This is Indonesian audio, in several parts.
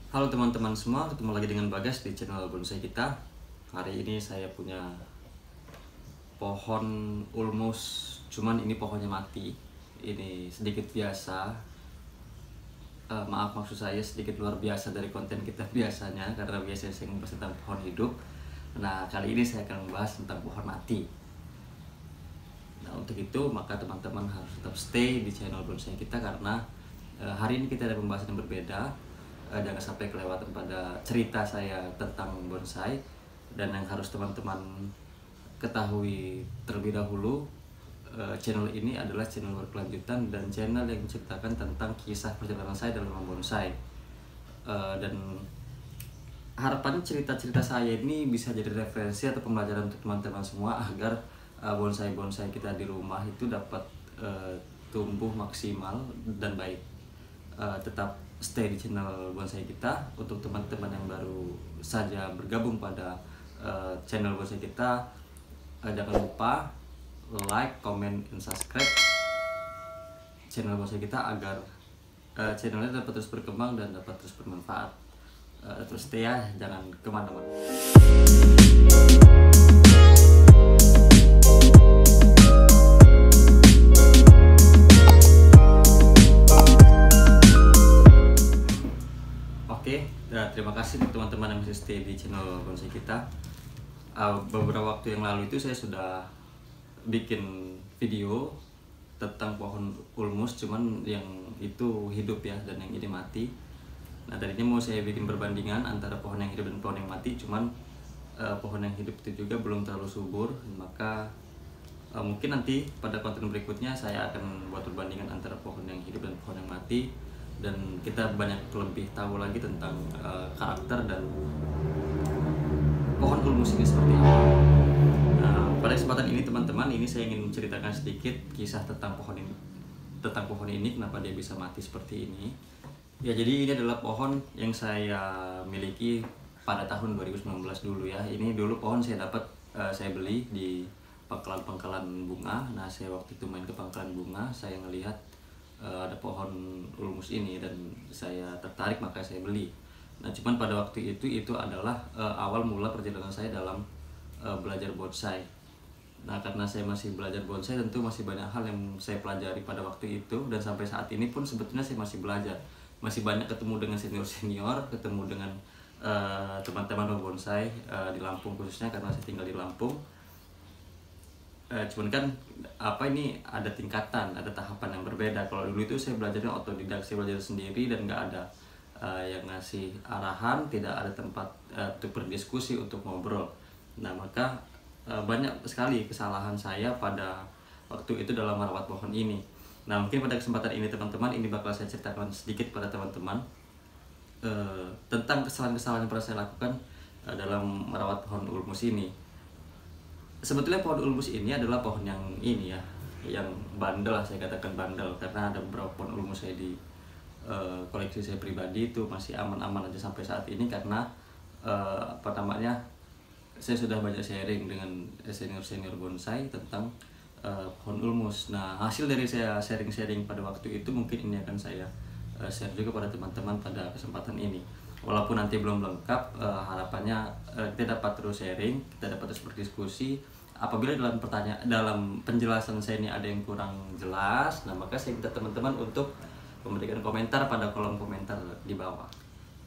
Halo teman-teman semua, ketemu lagi dengan Bagas di channel bonsai kita. Hari ini saya punya pohon ulmus, cuman ini pohonnya mati. Ini sedikit biasa, maaf maksud saya sedikit luar biasa dari konten kita biasanya, karena biasanya saya membahas tentang pohon hidup. Nah, kali ini saya akan membahas tentang pohon mati. Nah, untuk itu maka teman-teman harus tetap stay di channel bonsai kita, karena hari ini kita ada pembahasan yang berbeda. Jangan sampai kelewatan pada cerita saya tentang bonsai. Dan yang harus teman-teman ketahui terlebih dahulu, channel ini adalah channel berkelanjutan dan channel yang menceritakan tentang kisah perjalanan saya dalam membonsai. Dan harapannya cerita-cerita saya ini bisa jadi referensi atau pembelajaran untuk teman-teman semua, agar bonsai-bonsai kita di rumah itu dapat tumbuh maksimal dan baik. Tetap stay di channel bonsai kita. Untuk teman-teman yang baru saja bergabung pada channel bonsai kita, jangan lupa like, comment, dan subscribe channel bonsai kita agar channelnya dapat terus berkembang dan dapat terus bermanfaat. Terus stay ya, jangan kemana-mana. Oke, terima kasih untuk teman-teman yang masih stay di channel bonsai kita. Beberapa waktu yang lalu itu saya sudah bikin video tentang pohon ulmus, cuman yang itu hidup ya, dan yang ini mati. Nah, tadinya mau saya bikin perbandingan antara pohon yang hidup dan pohon yang mati, cuman pohon yang hidup itu juga belum terlalu subur. Maka mungkin nanti pada konten berikutnya saya akan buat perbandingan antara pohon yang hidup dan pohon yang mati, dan kita banyak lebih tahu lagi tentang karakter dan pohon ulmus ini seperti apa. Nah, pada kesempatan ini teman-teman, ini saya ingin menceritakan sedikit kisah tentang pohon ini, kenapa dia bisa mati seperti ini. Ya, jadi ini adalah pohon yang saya miliki pada tahun 2019 dulu ya. Ini dulu pohon saya dapat, saya beli di pangkalan bunga. Nah, saya waktu itu main ke pangkalan bunga, saya ngelihat ada pohon ulmus ini dan saya tertarik, maka saya beli. Nah, cuman pada waktu itu adalah awal mula perjalanan saya dalam belajar bonsai. Nah, karena saya masih belajar bonsai, tentu masih banyak hal yang saya pelajari pada waktu itu, dan sampai saat ini pun sebetulnya saya masih belajar. Masih banyak ketemu dengan senior-senior, ketemu dengan teman-teman bonsai di Lampung khususnya, karena saya tinggal di Lampung. Cuman kan ini ada tingkatan, ada tahapan yang berbeda. Kalau dulu itu saya belajarnya otodidak, saya belajar sendiri dan nggak ada yang ngasih arahan, tidak ada tempat untuk berdiskusi, untuk ngobrol. Nah, maka banyak sekali kesalahan saya pada waktu itu dalam merawat pohon ini. Nah, mungkin pada kesempatan ini teman-teman, ini bakal saya ceritakan sedikit pada teman-teman tentang kesalahan-kesalahan yang pernah saya lakukan dalam merawat pohon ulmus ini. Sebetulnya pohon ulmus ini adalah pohon yang ini ya, yang bandel lah, saya katakan bandel, karena ada beberapa pohon ulmus saya di koleksi saya pribadi itu masih aman-aman aja sampai saat ini, karena saya sudah banyak sharing dengan senior-senior bonsai tentang pohon ulmus. Nah, hasil dari saya sharing-sharing pada waktu itu, mungkin ini akan saya share juga pada teman-teman pada kesempatan ini. Walaupun nanti belum lengkap, harapannya kita dapat terus sharing, kita dapat terus berdiskusi. Apabila dalam penjelasan saya ini ada yang kurang jelas, nah maka saya minta teman-teman untuk memberikan komentar pada kolom komentar di bawah.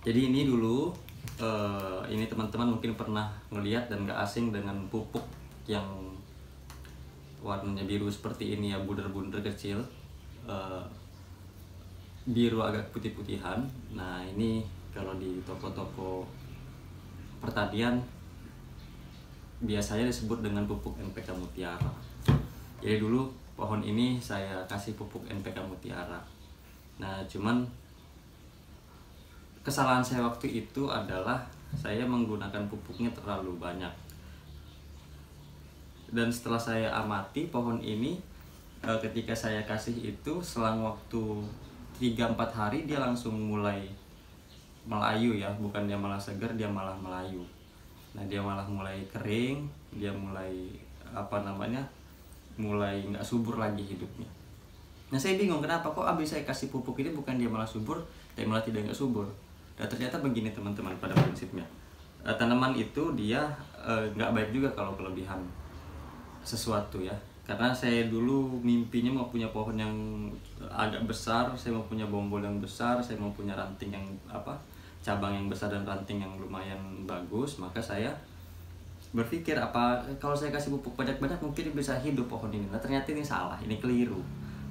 Jadi ini dulu, ini teman-teman mungkin pernah ngelihat dan gak asing dengan pupuk yang warnanya biru seperti ini ya, bunder-bunder kecil, biru agak putih-putihan. Nah, ini kalau di toko-toko pertanian biasanya disebut dengan pupuk NPK Mutiara. Jadi dulu pohon ini saya kasih pupuk NPK Mutiara. Nah, cuman kesalahan saya waktu itu adalah saya menggunakan pupuknya terlalu banyak. Dan setelah saya amati pohon ini, ketika saya kasih itu, selang waktu 3-4 hari dia langsung mulai melayu ya, bukan dia malah segar, dia malah melayu. Nah, dia malah mulai kering, dia mulai mulai nggak subur lagi hidupnya. Nah, saya bingung kenapa kok abis saya kasih pupuk ini bukan dia malah subur, tapi malah tidak nggak subur. Dan ternyata begini teman-teman, pada prinsipnya tanaman itu dia nggak baik juga kalau kelebihan sesuatu ya. Karena saya dulu mimpinya mau punya pohon yang agak besar, saya mau punya bonggol yang besar, saya mau punya ranting yang cabang yang besar dan ranting yang lumayan bagus. Maka saya berpikir apa kalau saya kasih pupuk banyak-banyak mungkin bisa hidup pohon ini. Nah ternyata ini salah, ini keliru.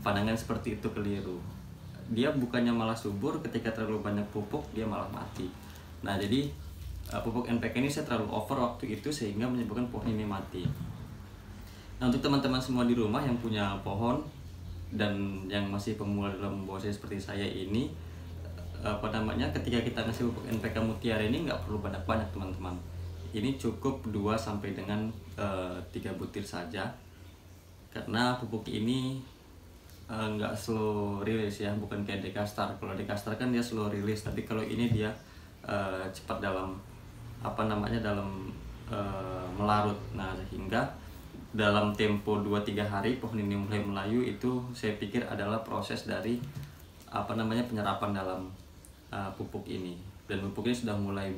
Pandangan seperti itu keliru. Dia bukannya malah subur, ketika terlalu banyak pupuk dia malah mati. Nah jadi pupuk NPK ini saya terlalu over waktu itu sehingga menyebabkan pohon ini mati. Nah untuk teman-teman semua di rumah yang punya pohon dan yang masih pemula dalam bonsai seperti saya ini, ketika kita ngasih pupuk NPK Mutiara ini nggak perlu banyak-banyak teman-teman. Ini cukup 2 sampai dengan 3 butir saja. Karena pupuk ini nggak slow release ya, bukan kayak Dekastar. Kalau Dekastar kan dia slow release, tapi kalau ini dia cepat dalam melarut. Nah sehingga dalam tempo 2-3 hari pohon ini mulai melayu. Itu saya pikir adalah proses dari penyerapan dalam pupuk ini. Dan pupuk ini sudah mulai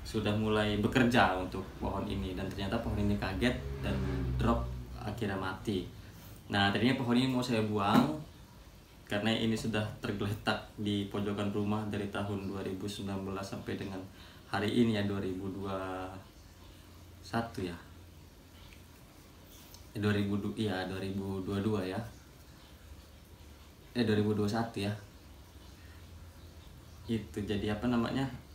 sudah mulai bekerja untuk pohon ini. Dan ternyata pohon ini kaget dan drop, akhirnya mati. Nah tadinya pohon ini mau saya buang karena ini sudah tergeletak di pojokan rumah dari tahun 2019 sampai dengan hari ini ya, 2021 ya. 2022 ya. 2021 ya. Itu jadi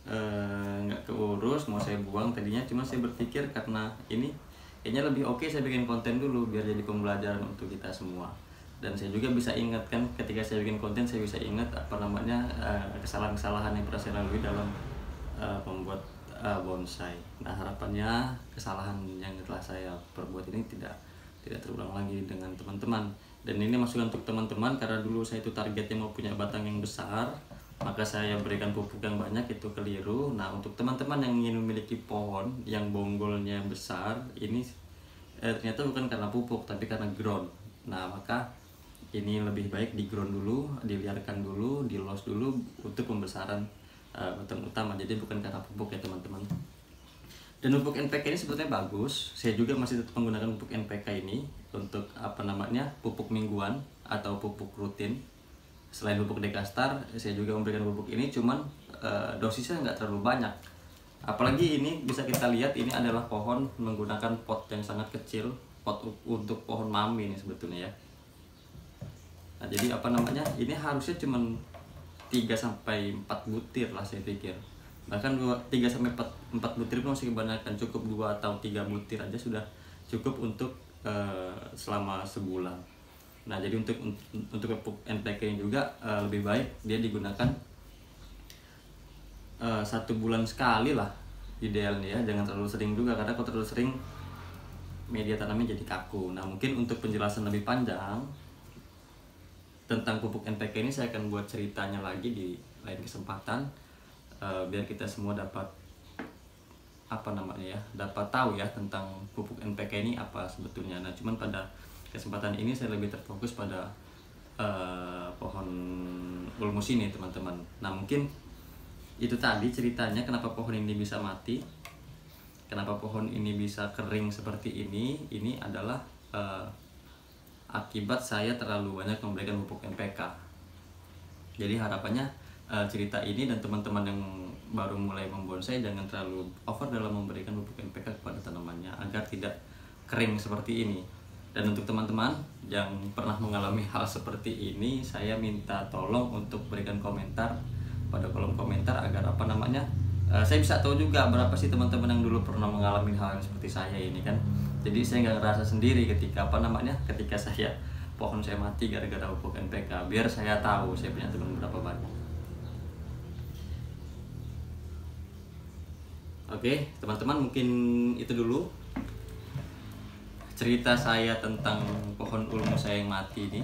nggak keurus, mau saya buang tadinya. Cuma saya berpikir karena ini kayaknya lebih oke saya bikin konten dulu biar jadi pembelajaran untuk kita semua. Dan saya juga bisa ingat kan, ketika saya bikin konten saya bisa ingat kesalahan-kesalahan yang pernah saya lalui dalam membuat bonsai. Nah harapannya kesalahan yang telah saya perbuat ini tidak terulang lagi dengan teman-teman. Dan ini masukan untuk teman-teman, karena dulu saya itu targetnya mau punya batang yang besar, maka saya berikan pupuk yang banyak, itu keliru. Nah untuk teman-teman yang ingin memiliki pohon yang bonggolnya besar, ini ternyata bukan karena pupuk tapi karena ground. Nah maka ini lebih baik di ground dulu, diliarkan dulu, di-los dulu untuk pembesaran batang utama. Jadi bukan karena pupuk ya teman-teman. Dan pupuk NPK ini sebetulnya bagus. Saya juga masih tetap menggunakan pupuk NPK ini untuk pupuk mingguan atau pupuk rutin. Selain pupuk Dekastar, saya juga memberikan pupuk ini, cuman dosisnya nggak terlalu banyak. Apalagi ini bisa kita lihat, ini adalah pohon menggunakan pot yang sangat kecil, pot untuk pohon mami ini sebetulnya ya. Nah jadi ini harusnya cuman 3-4 butir lah saya pikir. Bahkan 3-4 butir pun masih kebanyakan. Cukup 2 atau 3 butir aja sudah cukup untuk selama sebulan. Nah jadi untuk pupuk NPK ini juga lebih baik dia digunakan 1 bulan sekali lah idealnya ya. Jangan terlalu sering juga, karena kalau terlalu sering media tanamnya jadi kaku. Nah mungkin untuk penjelasan lebih panjang tentang pupuk NPK ini saya akan buat ceritanya lagi di lain kesempatan, biar kita semua dapat dapat tahu ya tentang pupuk NPK ini apa sebetulnya. Nah cuman pada kesempatan ini saya lebih terfokus pada pohon ulmus ini teman-teman. Nah mungkin itu tadi ceritanya kenapa pohon ini bisa mati, kenapa pohon ini bisa kering seperti ini. Ini adalah akibat saya terlalu banyak memberikan pupuk NPK. Jadi harapannya cerita ini dan teman-teman yang baru mulai membonsai jangan terlalu over dalam memberikan pupuk NPK kepada tanamannya agar tidak kering seperti ini. Dan untuk teman-teman yang pernah mengalami hal seperti ini, saya minta tolong untuk berikan komentar pada kolom komentar agar saya bisa tahu juga berapa sih teman-teman yang dulu pernah mengalami hal yang seperti saya ini kan. Jadi saya nggak ngerasa sendiri ketika ketika saya pohon saya mati gara-gara pupuk NPK. Biar saya tahu saya punya teman berapa banyak. Oke teman-teman, mungkin itu dulu cerita saya tentang pohon ulmus saya yang mati ini.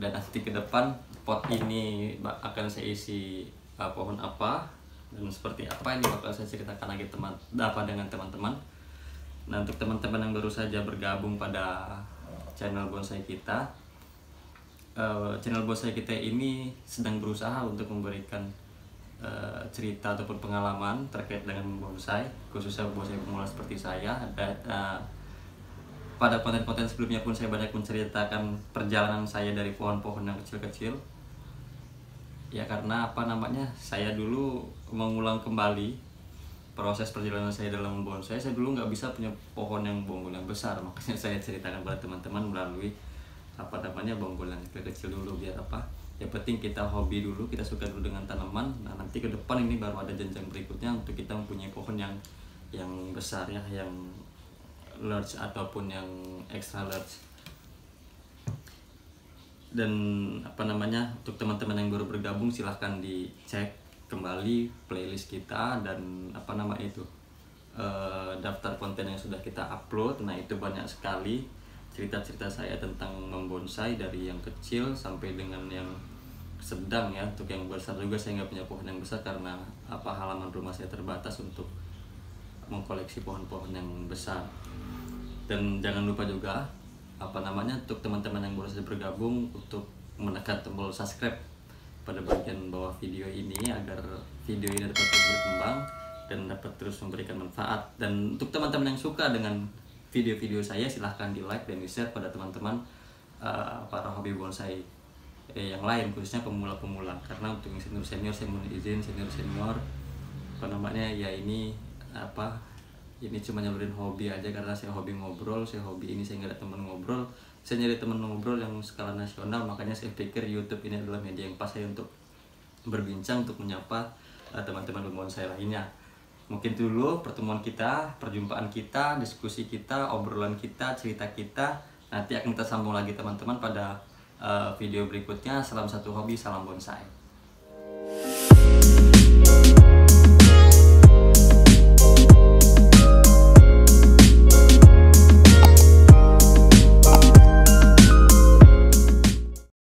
Dan nanti ke depan pot ini akan saya isi pohon apa dan seperti apa, ini bakal saya ceritakan lagi dengan teman-teman. Nah untuk teman-teman yang baru saja bergabung pada channel bonsai kita, channel bonsai kita ini sedang berusaha untuk memberikan cerita ataupun pengalaman terkait dengan bonsai, khususnya bonsai pemula seperti saya. Pada konten-konten sebelumnya pun saya banyak menceritakan perjalanan saya dari pohon-pohon yang kecil-kecil. Ya karena saya dulu mengulang kembali proses perjalanan saya dalam bonsai. Saya dulu nggak bisa punya pohon yang bonggol yang besar, makanya saya ceritakan pada teman-teman melalui bonggol yang kecil dulu. Biar yang penting kita hobi dulu, kita suka dulu dengan tanaman. Nah nanti ke depan ini baru ada jenjang berikutnya untuk kita mempunyai pohon yang besar ya, yang large ataupun yang extra large. Dan untuk teman-teman yang baru bergabung, silahkan dicek kembali playlist kita dan daftar konten yang sudah kita upload. Nah itu banyak sekali cerita-cerita saya tentang membonsai, dari yang kecil sampai dengan yang sedang ya. Untuk yang besar juga saya nggak punya pohon yang besar karena halaman rumah saya terbatas untuk mengkoleksi pohon-pohon yang besar. Dan jangan lupa juga untuk teman-teman yang baru saja bergabung untuk menekan tombol subscribe pada bagian bawah video ini agar video ini dapat terus berkembang dan dapat terus memberikan manfaat. Dan untuk teman-teman yang suka dengan video-video saya, silahkan di like dan di share pada teman-teman para hobi bonsai yang lain, khususnya pemula-pemula. Karena untuk yang senior-senior saya mohon izin, senior-senior ini cuma nyalurin hobi aja, karena saya hobi ngobrol, saya nggak ada teman ngobrol. Saya nyari teman ngobrol yang skala nasional, makanya saya pikir YouTube ini adalah media yang pas saya untuk berbincang, untuk menyapa teman-teman pembonsai lainnya. Mungkin dulu pertemuan kita, perjumpaan kita, diskusi kita, obrolan kita, cerita kita. Nanti akan kita sambung lagi teman-teman pada video berikutnya. Salam satu hobi, salam bonsai.